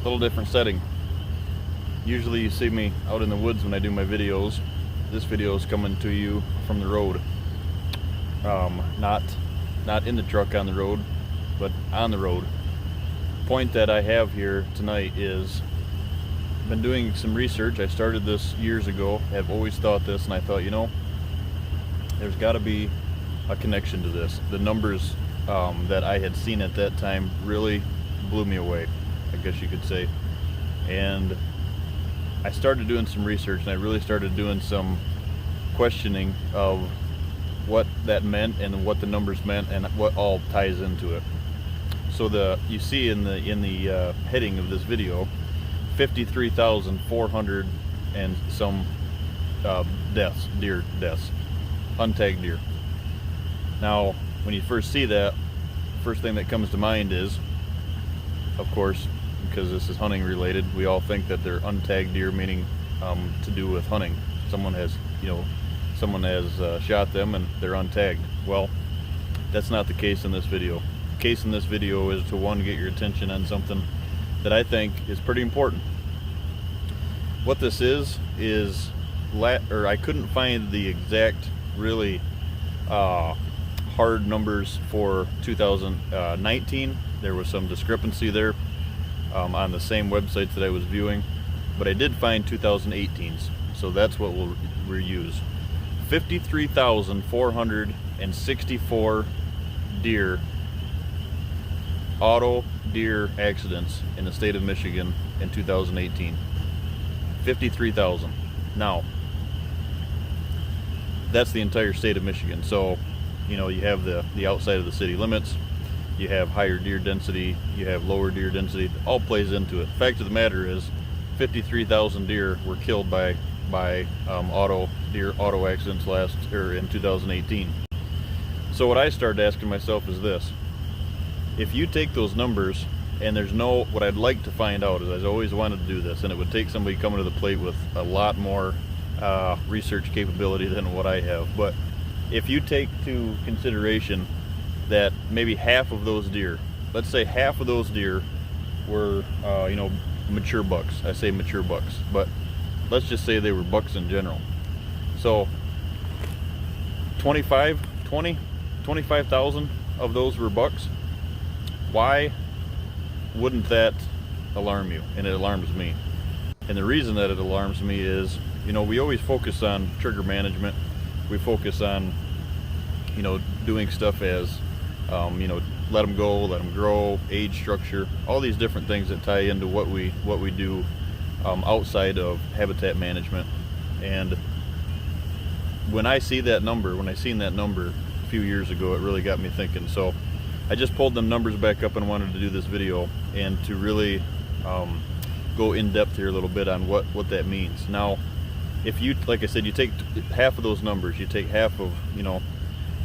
little different setting. Usually you see me out in the woods when I do my videos. This video is coming to you from the road. Not in the truck on the road, but on the road. Point that I have here tonight is I've been doing some research. I started this years ago. I've always thought this, and I thought, you know, there's got to be a connection to this. The numbers that I had seen at that time really blew me away, I guess you could say. And I started doing some research, and I really started doing some questioning of what that meant and what the numbers meant and what all ties into it. So you see in the heading of this video, 53,400 and some deaths, deer deaths, untagged deer. Now, when you first see that, first thing that comes to mind is, of course, because this is hunting related, we all think that they're untagged deer, meaning to do with hunting. Someone has shot them and they're untagged. Well, that's not the case in this video. The case in this video is to, one, get your attention on something that I think is pretty important. What this is I couldn't find the exact really hard numbers for 2019. There was some discrepancy there on the same websites that I was viewing, but I did find 2018s, so that's what we'll reuse. 53,464 deer, auto deer accidents in the state of Michigan in 2018. 53,000. Now, that's the entire state of Michigan. So, you know, you have the outside of the city limits, you have higher deer density, you have lower deer density, it all plays into it. Fact of the matter is 53,000 deer were killed by auto accidents in 2018. So what I started asking myself is this: if you take those numbers, and what I'd like to find out is, I've always wanted to do this, and it would take somebody coming to the plate with a lot more research capability than what I have, but if you take to consideration that maybe half of those deer, let's say half of those deer were mature bucks. I say mature bucks, but let's just say they were bucks in general. So 25,000 of those were bucks. Why wouldn't that alarm you? And it alarms me. And the reason that it alarms me is, we always focus on trigger management. We focus on, doing stuff as, let them go, let them grow, age structure, all these different things that tie into what we do outside of habitat management. And when I seen that number a few years ago, it really got me thinking. So I just pulled them numbers back up and wanted to do this video and to really go in depth here a little bit on what that means. Now, if you, like I said, you take half of those numbers, you take half of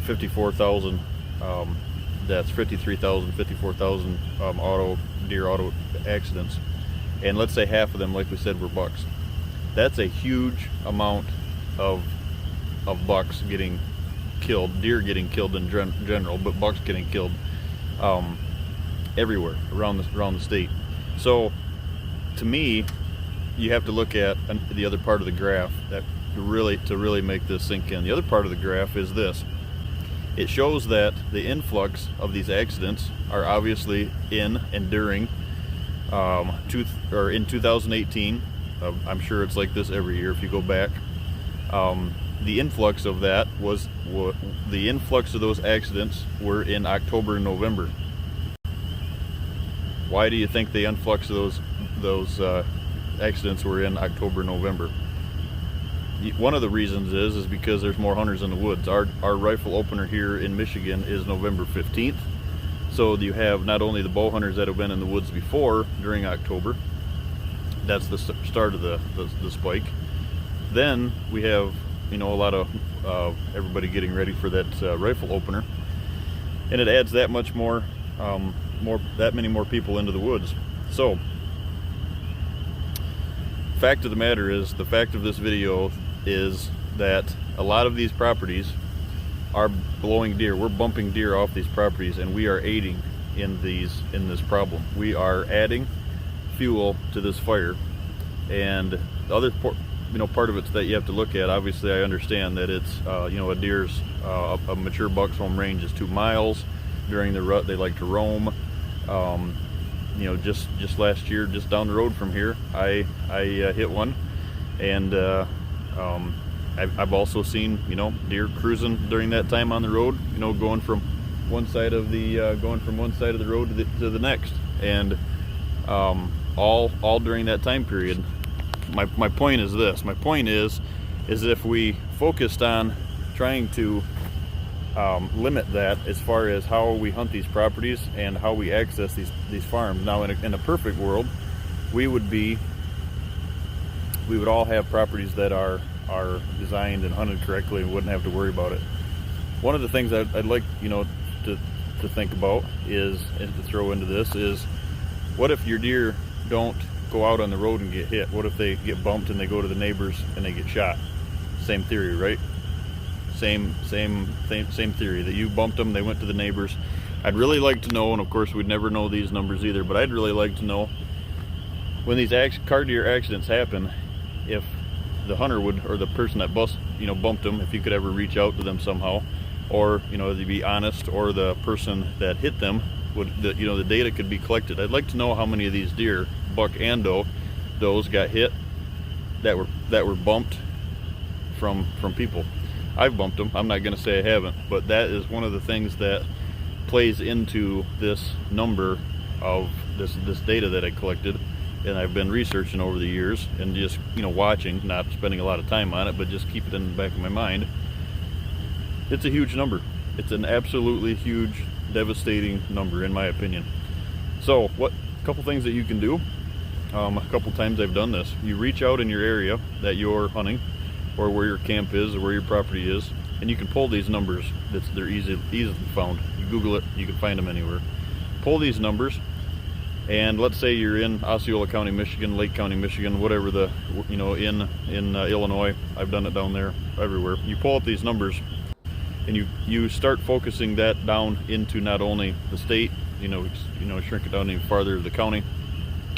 54,000 deaths, 53,000, 54,000 deer auto accidents, and let's say half of them, like we said, were bucks. That's a huge amount of bucks getting killed, deer getting killed in general, but bucks getting killed everywhere around the state. So to me, you have to look at the other part of the graph that to really make this sink in. The other part of the graph is this. It shows that the influx of these accidents are obviously in and during in 2018. I'm sure it's like this every year if you go back. The influx of that was the influx of those accidents were in October and November. Why do you think the influx of those accidents were in October and November? One of the reasons is because there's more hunters in the woods. Our rifle opener here in Michigan is November 15th. So you have not only the bow hunters that have been in the woods before during October, that's the start of the spike. Then we have a lot of everybody getting ready for that rifle opener, and it adds that much more, that many more people into the woods. So fact of the matter is, the fact of this video is that a lot of these properties are blowing deer. We're bumping deer off these properties, and we are aiding in this problem. We are adding fuel to this fire. And the other part of it's that you have to look at. Obviously, I understand that it's a deer's a mature buck's home range is 2 miles. During the rut, they like to roam. Just last year, just down the road from here, I hit one, and I've also seen deer cruising during that time on the road. Going from one side of the road to the next, and all during that time period. My point is this. My point is if we focused on trying to limit that as far as how we hunt these properties and how we access these farms. Now, in a perfect world, we would all have properties that are designed and hunted correctly and wouldn't have to worry about it. One of the things I'd like to think about and to throw into this is, what if your deer don't go out on the road and get hit? What if they get bumped and they go to the neighbors and they get shot? Same theory, right? Same theory, that you bumped them, they went to the neighbors. I'd really like to know, and of course we'd never know these numbers either, but I'd really like to know, when these car deer accidents happen, if the hunter would, or the person that bumped them, if you could ever reach out to them somehow, or they'd be honest, or the person that hit them the data could be collected. I'd like to know how many of these deer, buck and does, got hit that were bumped from people. I've bumped them. I'm not going to say I haven't, but that is one of the things that plays into this number of this data that I collected, and I've been researching over the years and just watching, not spending a lot of time on it, but just keep it in the back of my mind. It's a huge number. It's an absolutely huge, devastating number, in my opinion. So, a couple things that you can do. A couple times I've done this. You reach out in your area that you're hunting, or where your camp is, or where your property is, and you can pull these numbers. They're easily found. You Google it, you can find them anywhere. Pull these numbers, and let's say you're in Osceola County, Michigan, Lake County, Michigan, whatever in Illinois. I've done it down there, everywhere. You pull up these numbers, and you start focusing that down into not only the state, shrink it down even farther to the county.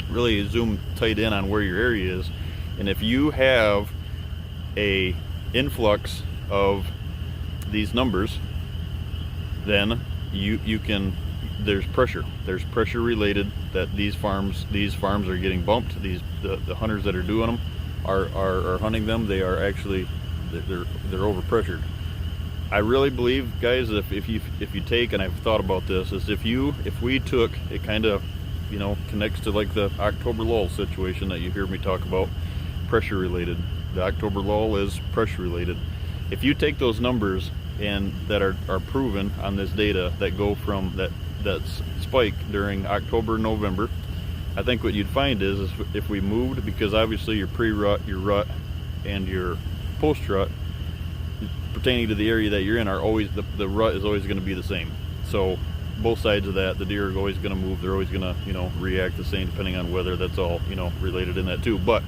Really zoom tight in on where your area is, and if you have a influx of these numbers, then you can, there's pressure related, that these farms are getting bumped. The hunters that are doing them are hunting them. They are actually, they're overpressured. I really believe, guys, if you take, and I've thought about this, is if we took, it kind of connects to like the October lull situation that you hear me talk about, pressure related. The October lull is pressure related. If you take those numbers and that are proven on this data that go from that spike during October, November, I think what you'd find is if we moved, because obviously your pre-rut, your rut, and your post-rut pertaining to the area that you're in are always, the rut is always going to be the same. So both sides of that, the deer are always going to move. They're always going to react the same depending on weather. That's all related in that too. But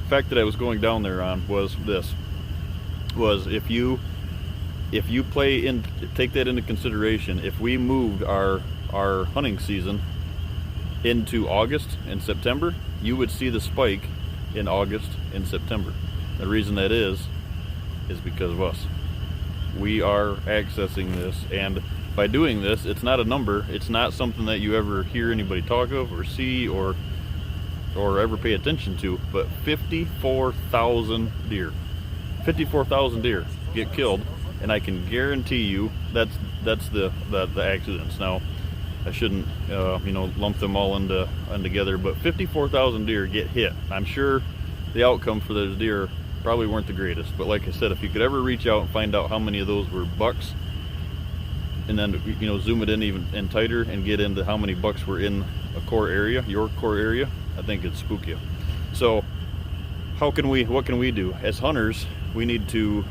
the fact that I was going down there on was if you take that into consideration, if we moved our hunting season into August and September, you would see the spike in August and September. The reason that is because of us. We are accessing this, and by doing this, it's not a number. It's not something that you ever hear anybody talk of or see or ever pay attention to, but 54,000 deer. 54,000 deer get killed, and I can guarantee you that's the accidents. Now, I shouldn't lump them all into together, but 54,000 deer get hit. I'm sure the outcome for those deer probably weren't the greatest, but like I said, if you could ever reach out and find out how many of those were bucks, and then zoom it in even tighter and get into how many bucks were in a core area, your core area, I think it'd spook you. So what can we do as hunters? We need to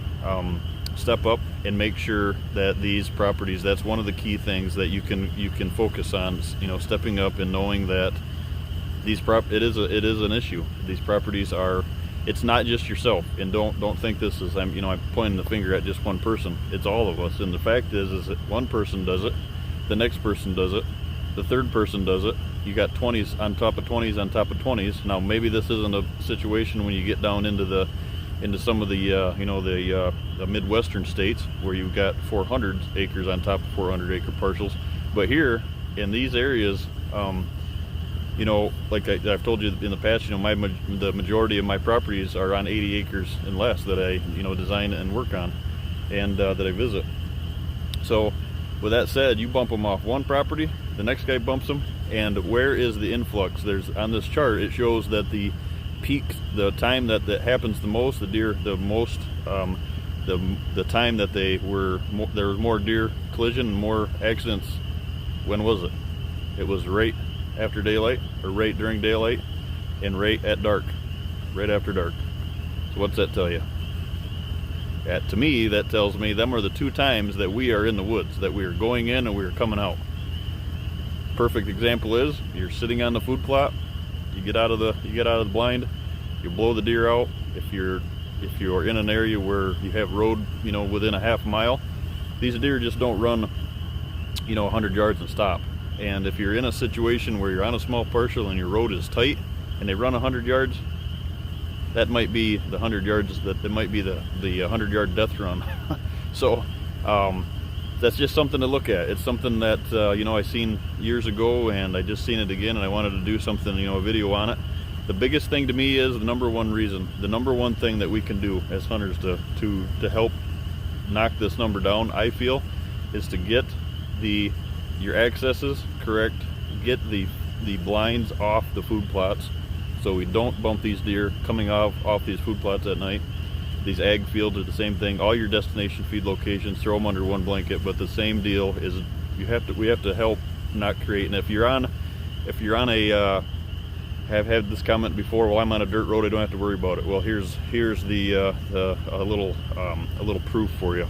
step up and make sure that these properties, that's one of the key things that you can focus on, stepping up and knowing that it is an issue. These properties are, it's not just yourself, and don't think this is I'm pointing the finger at just one person. It's all of us, and the fact is that one person does it, the next person does it, the third person does it, you got 20s on top of 20s on top of 20s. Now maybe this isn't a situation when you get down into some of the you know, the Midwestern states where you've got 400 acres on top of 400 acre parcels, but here in these areas, you know, like I've told you in the past, you know, the majority of my properties are on 80 acres and less that I, you know, design and work on, and that I visit. So with that said, you bump them off one property, the next guy bumps them, and where is the influx? There's, on this chart, it shows that the peak, the time that happens the most, the deer, the most, the time that there was more deer collision and more accidents. When was it? It was right after daylight, or right during daylight, and right at dark, right after dark. So what's that tell you? To me, that tells me them are the two times that we are in the woods, that we are going in and we are coming out. Perfect example is you're sitting on the food plot, you get out of the blind, you blow the deer out. If you're in an area where you have road, you know, within a half mile, these deer just don't run, you know, 100 yards and stop. And if you're in a situation where you're on a small parcel and your road is tight and they run 100 yards, that might be the 100 yards, that might be the 100-yard death run. So that's just something to look at. It's something that you know, I seen years ago, and I just seen it again, and I wanted to do something, you know, a video on it. The biggest thing to me is the number one thing that we can do as hunters to help knock this number down, I feel, is to get your accesses correct, get the blinds off the food plots, so we don't bump these deer coming off these food plots at night. These ag fields are the same thing. All your destination feed locations, throw them under one blanket, but the same deal is we have to help not create. And if you're on a have had this comment before, well, I'm on a dirt road, I don't have to worry about it. Well, here's a little proof for you.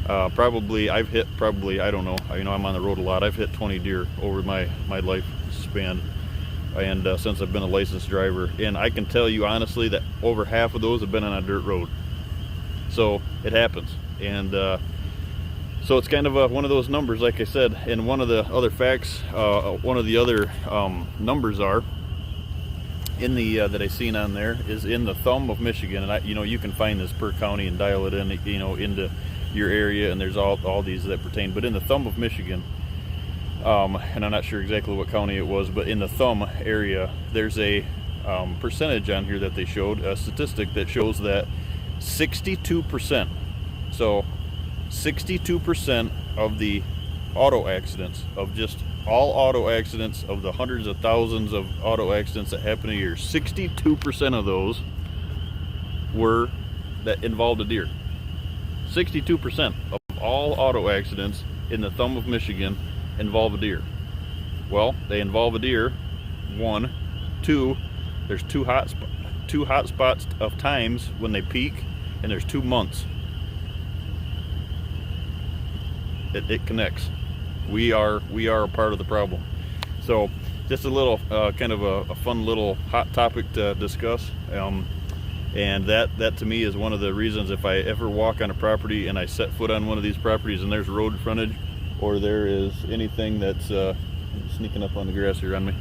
Probably I don't know, you know, I'm on the road a lot. I've hit 20 deer over my life span, and since I've been a licensed driver, and I can tell you honestly that over half of those have been on a dirt road. So it happens, and so it's kind of one of those numbers, like I said. And one of the other facts, one of the other numbers are in the that I seen on there is in the thumb of Michigan, and you know, you can find this per county and dial it in, you know, into your area, and there's all these that pertain. But in the thumb of Michigan, and I'm not sure exactly what county it was, but in the thumb area, there's a percentage on here that they showed, a statistic that shows that 62%, so 62% of the auto accidents, of just all auto accidents, of the hundreds of thousands of auto accidents that happen a year, 62% of those were that involved a deer. 62% of all auto accidents in the thumb of Michigan involve a deer. Well, they involve a deer, one. Two, there's two hot spots of times when they peak, and there's 2 months. It connects. We are a part of the problem. So just a little kind of a fun little hot topic to discuss. And that to me is one of the reasons, if I ever walk on a property and I set foot on one of these properties and there's road frontage, or there is anything that's sneaking up on the grass here on me,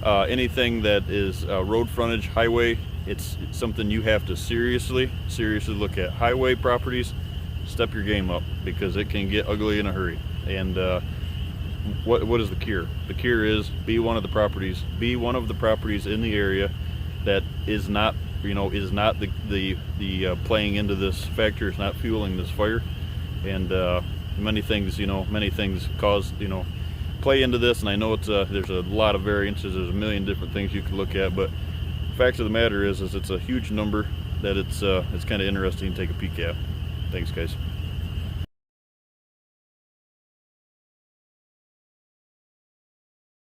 anything that is road frontage, highway, it's something you have to seriously look at. Highway properties, step your game up, because it can get ugly in a hurry. And what is the cure? The cure is be one of the properties in the area that is not, you know, is not the playing into this factor, is not fueling this fire. And many things cause, you know, play into this. And I know it's there's a lot of variances, there's a million different things you can look at, but the fact of the matter is it's a huge number that it's kind of interesting to take a peek at. Thanks, guys.